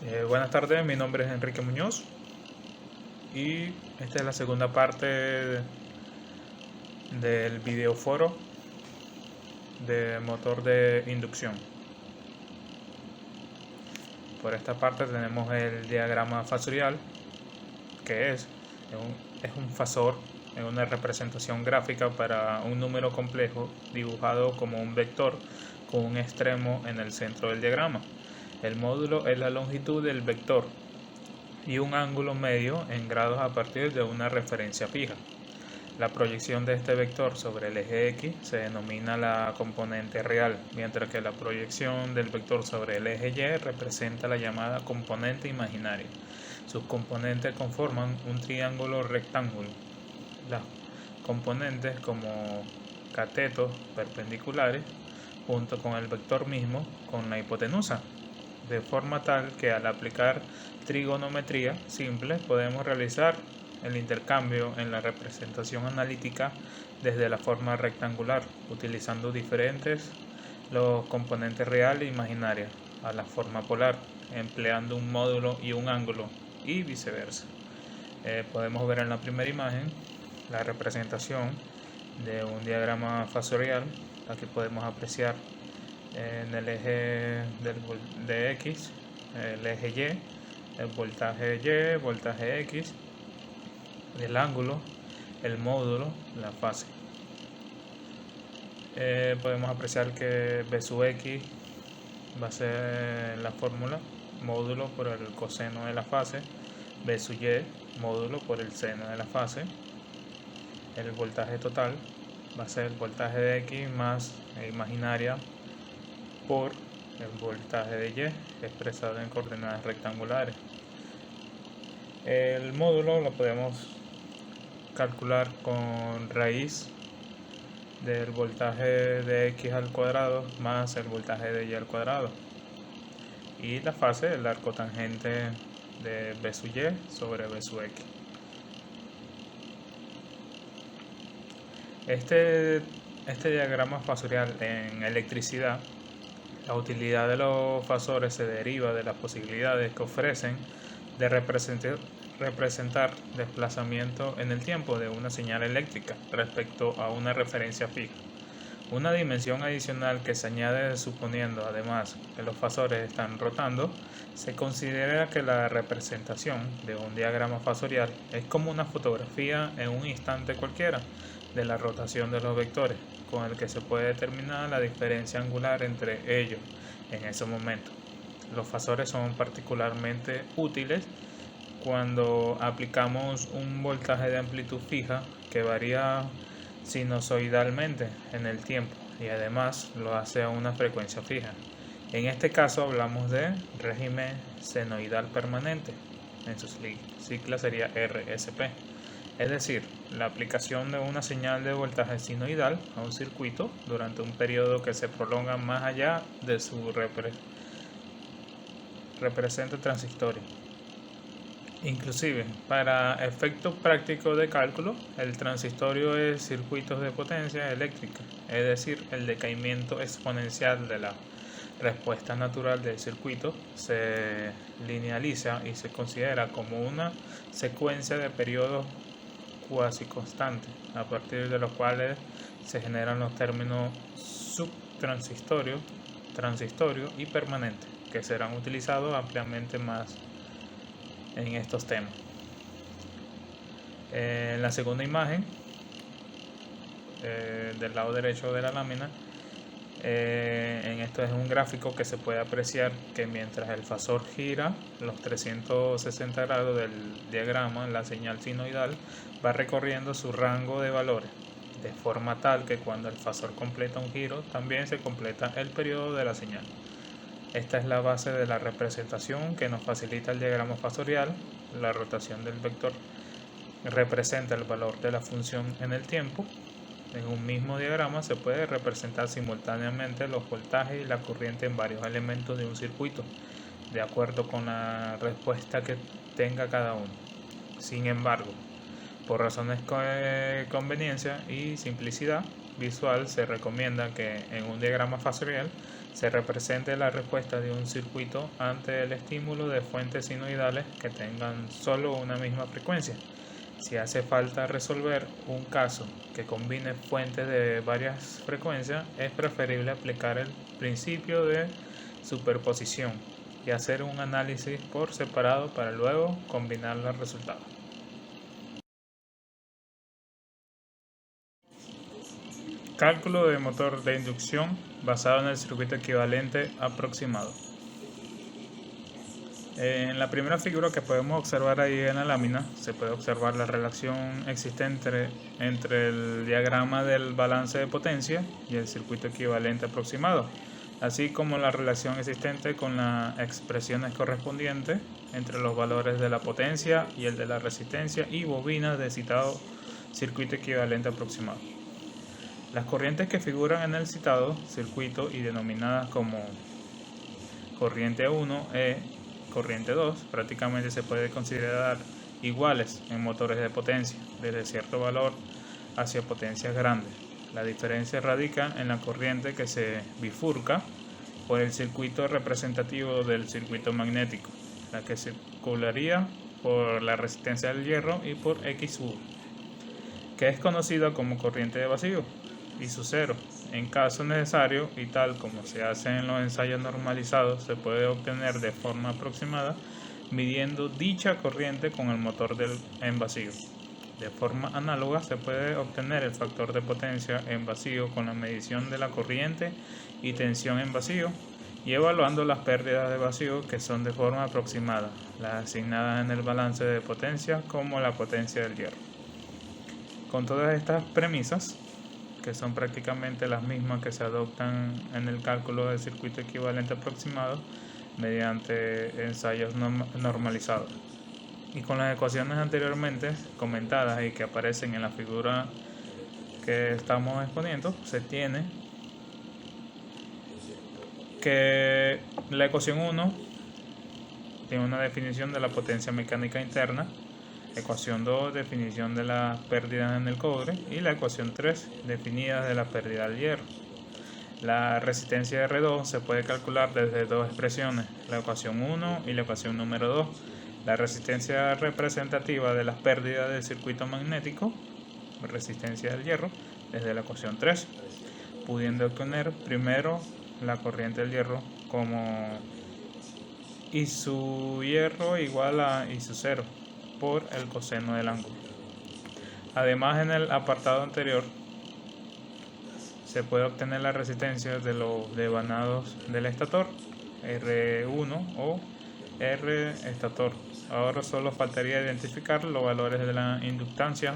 Buenas tardes, mi nombre es Enrique Muñoz y esta es la segunda parte del videoforo de motor de inducción. Por esta parte tenemos el diagrama fasorial, que es un fasor, es una representación gráfica para un número complejo dibujado como un vector con un extremo en el centro del diagrama. El módulo es la longitud del vector y un ángulo medio en grados a partir de una referencia fija. La proyección de este vector sobre el eje X se denomina la componente real, mientras que la proyección del vector sobre el eje Y representa la llamada componente imaginaria. Sus componentes conforman un triángulo rectángulo. Las componentes como catetos perpendiculares junto con el vector mismo con la hipotenusa, de forma tal que al aplicar trigonometría simple podemos realizar el intercambio en la representación analítica desde la forma rectangular, utilizando diferentes los componentes real e imaginaria a la forma polar, empleando un módulo y un ángulo, y viceversa. Podemos ver en la primera imagen la representación de un diagrama fasorial. Aquí podemos apreciar en el eje de X, el eje Y, el voltaje X, el ángulo, el módulo, la fase. Podemos apreciar que B sub X va a ser la fórmula, módulo por el coseno de la fase, B sub Y, módulo por el seno de la fase. El voltaje total va a ser el voltaje de X más imaginaria por el voltaje de Y expresado en coordenadas rectangulares. El módulo lo podemos calcular con raíz del voltaje de X al cuadrado más el voltaje de Y al cuadrado, y la fase, el arco tangente de B sub Y sobre B sub X. Este diagrama fasorial en electricidad, la utilidad de los fasores se deriva de las posibilidades que ofrecen de representar desplazamiento en el tiempo de una señal eléctrica respecto a una referencia fija. Una dimensión adicional que se añade suponiendo además que los fasores están rotando, se considera que la representación de un diagrama fasorial es como una fotografía en un instante cualquiera de la rotación de los vectores, con el que se puede determinar la diferencia angular entre ellos en ese momento. Los fasores son particularmente útiles cuando aplicamos un voltaje de amplitud fija que varía sinusoidalmente en el tiempo y además lo hace a una frecuencia fija. En este caso hablamos de régimen senoidal permanente, en su sigla sería RSP, es decir, la aplicación de una señal de voltaje sinoidal a un circuito durante un periodo que se prolonga más allá de su represente transistorio. Inclusive, para efectos prácticos de cálculo, el transistorio es circuitos de potencia eléctrica, es decir, el decaimiento exponencial de la respuesta natural del circuito se linealiza y se considera como una secuencia de periodos cuasi constantes, a partir de los cuales se generan los términos subtransistorio, transistorio y permanente, que serán utilizados ampliamente más en estos temas. En la segunda imagen, del lado derecho de la lámina, en esto es un gráfico que se puede apreciar que mientras el fasor gira los 360 grados del diagrama, la señal sinoidal va recorriendo su rango de valores, de forma tal que cuando el fasor completa un giro, también se completa el periodo de la señal. Esta es la base de la representación que nos facilita el diagrama fasorial. La rotación del vector representa el valor de la función en el tiempo. En un mismo diagrama se puede representar simultáneamente los voltajes y la corriente en varios elementos de un circuito, de acuerdo con la respuesta que tenga cada uno. Sin embargo, por razones de conveniencia y simplicidad, visual se recomienda que en un diagrama fasorial se represente la respuesta de un circuito ante el estímulo de fuentes sinusoidales que tengan solo una misma frecuencia. Si hace falta resolver un caso que combine fuentes de varias frecuencias, es preferible aplicar el principio de superposición y hacer un análisis por separado para luego combinar los resultados. Cálculo de motor de inducción basado en el circuito equivalente aproximado. En la primera figura que podemos observar ahí en la lámina, se puede observar la relación existente entre el diagrama del balance de potencia y el circuito equivalente aproximado, así como la relación existente con las expresiones correspondientes entre los valores de la potencia y el de la resistencia y bobinas del citado circuito equivalente aproximado. Las corrientes que figuran en el citado circuito y denominadas como corriente 1 e corriente 2 prácticamente se puede considerar iguales en motores de potencia desde cierto valor hacia potencias grandes. La diferencia radica en la corriente que se bifurca por el circuito representativo del circuito magnético, la que circularía por la resistencia del hierro y por XU, que es conocida como corriente de vacío, y su cero. En caso necesario, y tal como se hace en los ensayos normalizados, se puede obtener de forma aproximada midiendo dicha corriente con el motor en vacío. De forma análoga, se puede obtener el factor de potencia en vacío con la medición de la corriente y tensión en vacío y evaluando las pérdidas de vacío que son de forma aproximada, las asignadas en el balance de potencia como la potencia del hierro. Con todas estas premisas, que son prácticamente las mismas que se adoptan en el cálculo del circuito equivalente aproximado mediante ensayos normalizados. Y con las ecuaciones anteriormente comentadas y que aparecen en la figura que estamos exponiendo, se tiene que la ecuación 1 tiene una definición de la potencia mecánica interna, ecuación 2, definición de las pérdidas en el cobre, y la ecuación 3, definida de la pérdida del hierro. La resistencia R2 se puede calcular desde dos expresiones, la ecuación 1 y la ecuación número 2. La resistencia representativa de las pérdidas del circuito magnético, resistencia del hierro, desde la ecuación 3, pudiendo obtener primero la corriente del hierro como I su hierro igual a I su cero por el coseno del ángulo. Además, en el apartado anterior se puede obtener la resistencia de los devanados del estator, R1 o R estator. Ahora solo faltaría identificar los valores de la inductancia,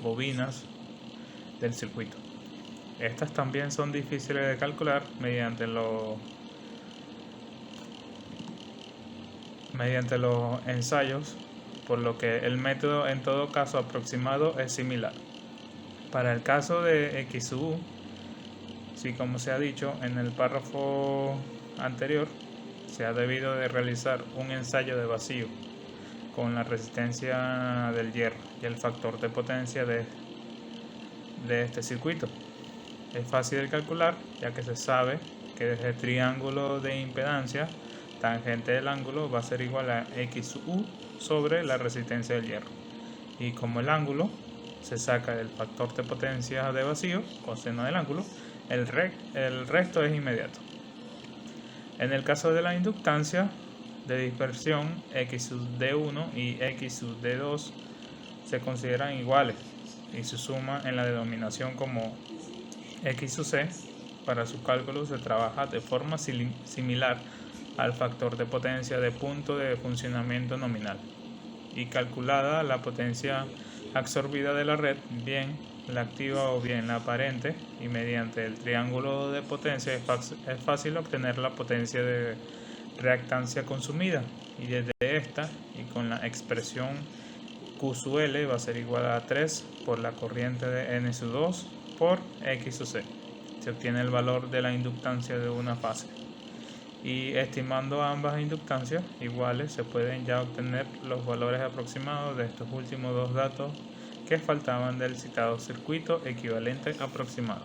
bobinas del circuito. Estas también son difíciles de calcular mediante los ensayos, por lo que el método en todo caso aproximado es similar. Para el caso de XU, sí, como se ha dicho en el párrafo anterior, se ha debido de realizar un ensayo de vacío con la resistencia del hierro y el factor de potencia de este circuito. Es fácil de calcular, ya que se sabe que desde el triángulo de impedancia tangente del ángulo va a ser igual a XU sobre la resistencia del hierro, y como el ángulo se saca del factor de potencia de vacío, coseno del ángulo, el resto es inmediato. En el caso de la inductancia de dispersión, X sub D1 y X sub D2 se consideran iguales y se suma en la denominación como X sub C. Para su cálculo se trabaja de forma similar al factor de potencia de punto de funcionamiento nominal, y calculada la potencia absorbida de la red, bien la activa o bien la aparente, y mediante el triángulo de potencia es fácil obtener la potencia de reactancia consumida, y desde esta y con la expresión Q sub L va a ser igual a 3 por la corriente de N sub 2 por X sub C. Se obtiene el valor de la inductancia de una fase. Y estimando ambas inductancias iguales, se pueden ya obtener los valores aproximados de estos últimos dos datos que faltaban del citado circuito equivalente aproximado.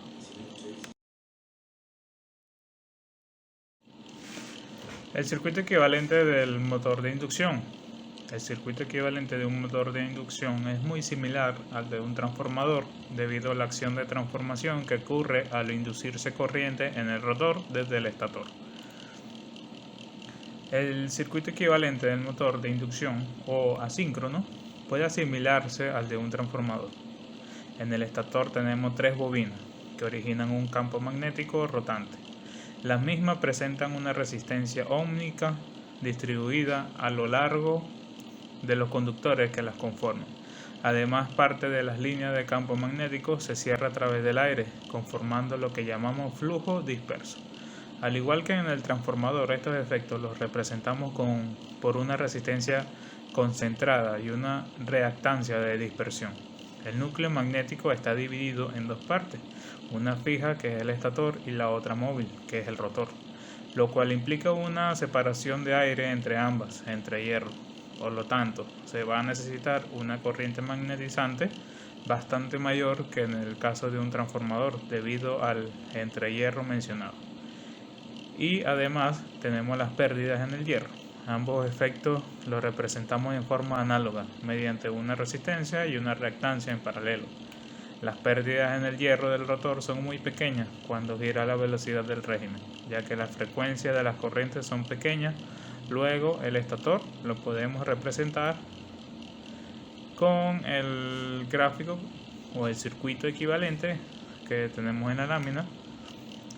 El circuito equivalente del motor de inducción. El circuito equivalente de un motor de inducción es muy similar al de un transformador debido a la acción de transformación que ocurre al inducirse corriente en el rotor desde el estator. El circuito equivalente del motor de inducción o asíncrono puede asimilarse al de un transformador. En el estator tenemos tres bobinas que originan un campo magnético rotante. Las mismas presentan una resistencia óhmica distribuida a lo largo de los conductores que las conforman. Además, parte de las líneas de campo magnético se cierra a través del aire, conformando lo que llamamos flujo disperso. Al igual que en el transformador, estos efectos los representamos por una resistencia concentrada y una reactancia de dispersión. El núcleo magnético está dividido en dos partes, una fija que es el estator y la otra móvil que es el rotor, lo cual implica una separación de aire entre ambas, entre hierro. Por lo tanto, se va a necesitar una corriente magnetizante bastante mayor que en el caso de un transformador debido al entrehierro mencionado. Y además tenemos las pérdidas en el hierro. Ambos efectos los representamos en forma análoga mediante una resistencia y una reactancia en paralelo. Las pérdidas en el hierro del rotor son muy pequeñas cuando gira a la velocidad del régimen, ya que las frecuencias de las corrientes son pequeñas. Luego el estator lo podemos representar con el gráfico o el circuito equivalente que tenemos en la lámina.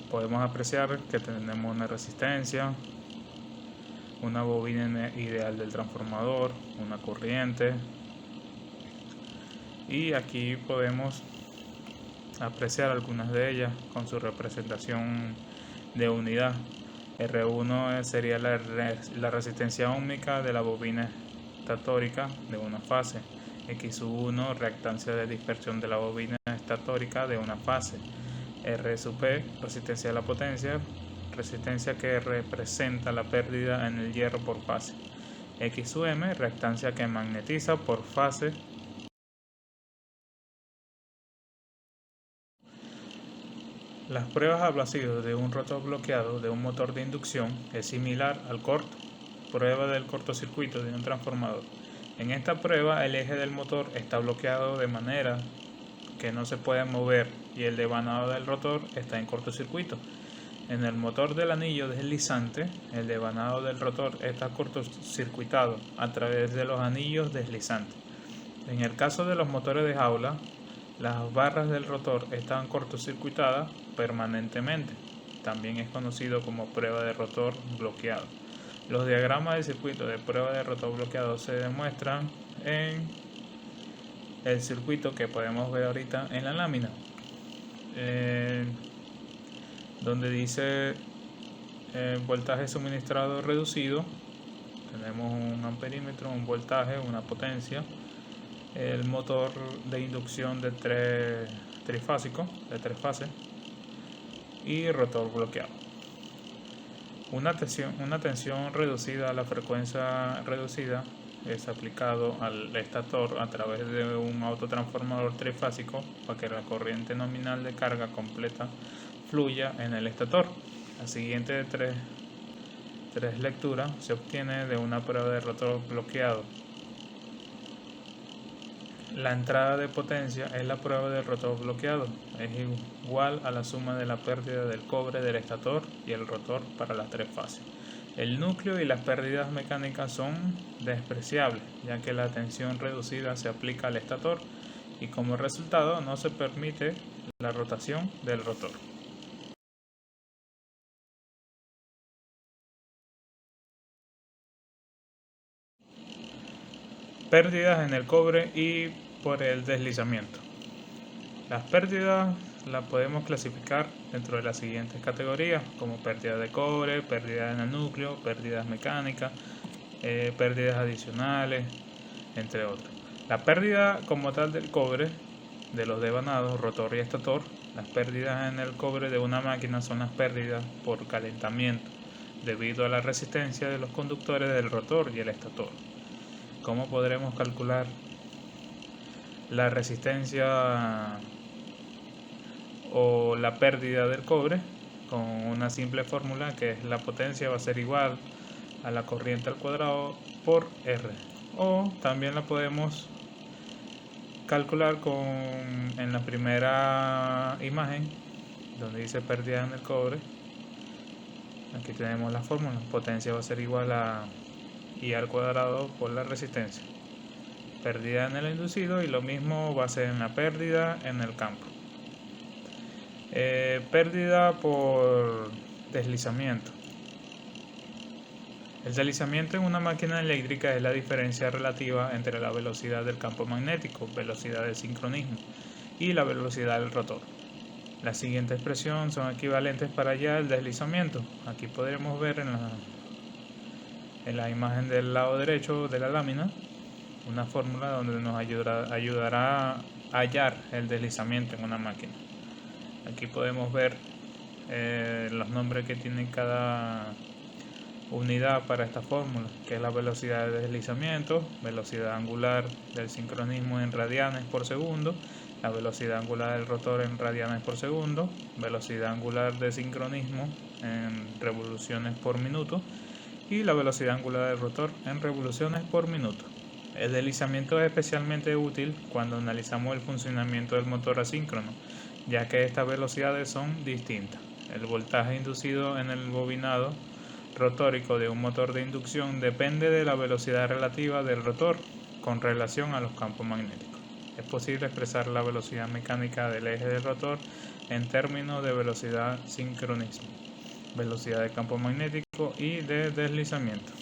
Podemos apreciar que tenemos una resistencia, una bobina ideal del transformador, una corriente, y aquí podemos apreciar algunas de ellas con su representación de unidad. R1 sería la resistencia óhmica de la bobina estatórica de una fase. X1, reactancia de dispersión de la bobina estatórica de una fase. R sub P, resistencia de la potencia, resistencia que representa la pérdida en el hierro por fase. X sub M, reactancia que magnetiza por fase. Las pruebas ablasivo de un rotor bloqueado de un motor de inducción es similar al corto, prueba del cortocircuito de un transformador. En esta prueba el eje del motor está bloqueado de manera que no se puede mover y el devanado del rotor está en cortocircuito. En el motor del anillo deslizante, el devanado del rotor está cortocircuitado a través de los anillos deslizantes. En el caso de los motores de jaula, las barras del rotor están cortocircuitadas permanentemente. También es conocido como prueba de rotor bloqueado. Los diagramas de circuito de prueba de rotor bloqueado se demuestran en el circuito que podemos ver ahorita en la lámina, donde dice voltaje suministrado reducido. Tenemos un amperímetro, un voltaje, una potencia, el motor de inducción de trifásico, de tres fases, y rotor bloqueado. Una tensión reducida a la frecuencia reducida es aplicado al estator a través de un autotransformador trifásico para que la corriente nominal de carga completa fluya en el estator. La siguiente de tres lecturas se obtiene de una prueba de rotor bloqueado. La entrada de potencia es la prueba del rotor bloqueado. Es igual a la suma de la pérdida del cobre del estator y el rotor para las tres fases. El núcleo y las pérdidas mecánicas son despreciables, ya que la tensión reducida se aplica al estator y como resultado no se permite la rotación del rotor. Pérdidas en el cobre y por el deslizamiento. Las pérdidas las podemos clasificar dentro de las siguientes categorías, como pérdida de cobre, pérdida en el núcleo, pérdidas mecánicas, pérdidas adicionales, entre otros. La pérdida como tal del cobre, de los devanados, rotor y estator. Las pérdidas en el cobre de una máquina son las pérdidas por calentamiento, debido a la resistencia de los conductores del rotor y el estator. ¿Cómo podremos calcular la resistencia la pérdida del cobre? Con una simple fórmula que es la potencia va a ser igual a la corriente al cuadrado por R. O también la podemos calcular en la primera imagen donde dice pérdida en el cobre. Aquí tenemos la fórmula: potencia va a ser igual a I al cuadrado por la resistencia, pérdida en el inducido, y lo mismo va a ser en la pérdida en el campo. Pérdida por deslizamiento. El deslizamiento en una máquina eléctrica es la diferencia relativa entre la velocidad del campo magnético, velocidad de sincronismo, y la velocidad del rotor. Las siguientes expresiones son equivalentes para hallar el deslizamiento. Aquí podremos ver en la imagen del lado derecho de la lámina una fórmula donde nos ayudará a hallar el deslizamiento en una máquina. Aquí podemos ver los nombres que tiene cada unidad para esta fórmula, que es la velocidad de deslizamiento, velocidad angular del sincronismo en radianes por segundo, la velocidad angular del rotor en radianes por segundo, velocidad angular de sincronismo en revoluciones por minuto y la velocidad angular del rotor en revoluciones por minuto. El deslizamiento es especialmente útil cuando analizamos el funcionamiento del motor asíncrono, ya que estas velocidades son distintas. El voltaje inducido en el bobinado rotórico de un motor de inducción depende de la velocidad relativa del rotor con relación a los campos magnéticos. Es posible expresar la velocidad mecánica del eje del rotor en términos de velocidad sincronismo, velocidad de campo magnético y de deslizamiento.